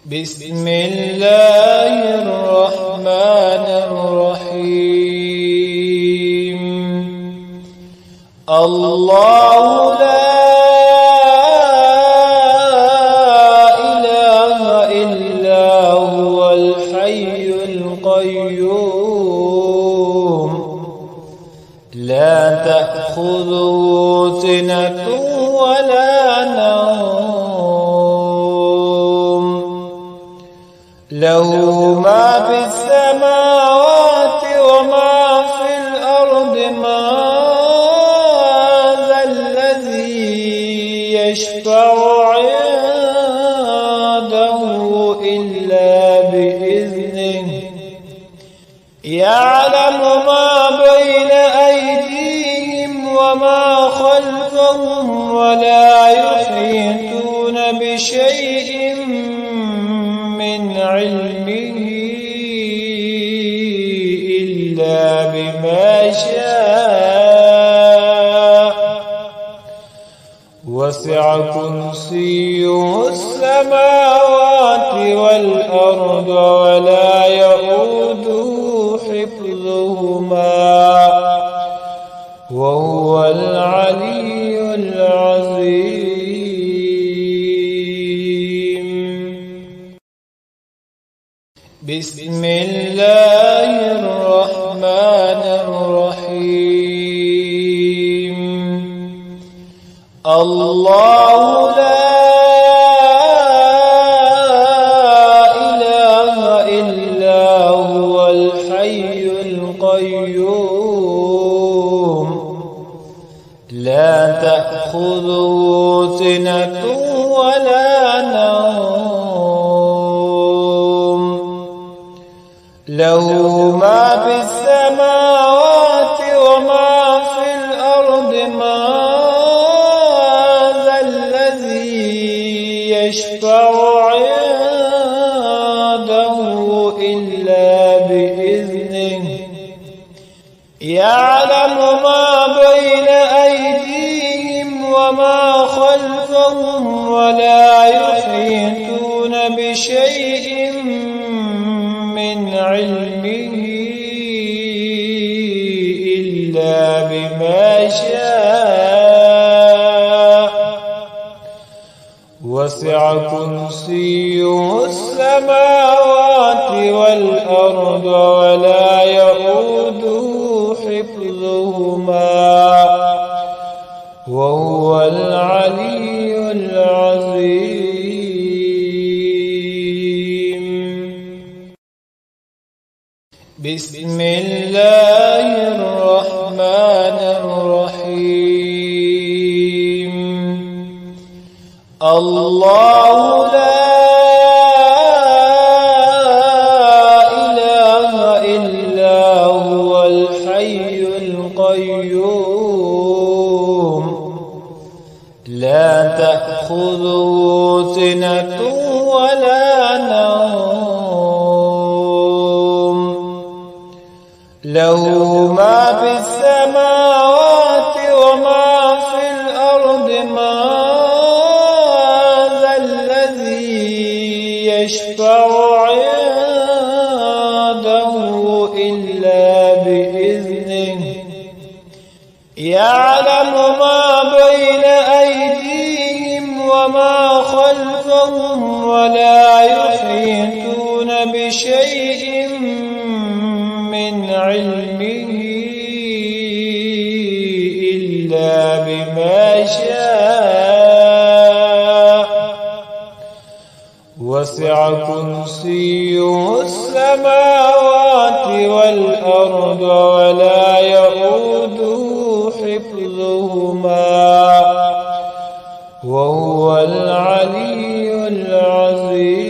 بسم الله الرحمن الرحيم. الله لا إله إلا هو الحي القيوم لا تأخذه سنة ولا نوم له ما في السماوات وما في الأرض من ذا الذي يشفع عنده إلا بإذنه يعلم ما بين أيديهم وما خلفهم ولا يحيطون بشيء من علمه إلا بما شاء وسع كرسيه السماوات والأرض ولا يئوده حفظهما وهو العلي العظيم. بسم الله الرحمن الرحيم. الله لا إله إلا هو الحي القيوم لا تأخذه سنة ولا نوم له ما في السماوات وما في الأرض من ذا الذي يشفع عنده إلا بإذنه يعلم ما بين أيديهم وما خلفهم ولا يحيطون بشيء من علمه إلا بما شاء وسع كرسيه السماوات والأرض ولا يئوده حفظهما وهو العلي العظيم. بسم الله الرحمن الرحيم. الله لا إله إلا هو الحي القيوم لا تأخذه سنة ولا نوم له ما في السماوات وما في الأرض من ذا الذي يشفع عنده إلا بإذنه يعلم ما بين أيديهم وما خلفهم ولا يحيطون بشيء من علمه إلا بما شاء وسع كرسيه السماوات والأرض ولا يئوده حفظهما وهو العلي العظيم.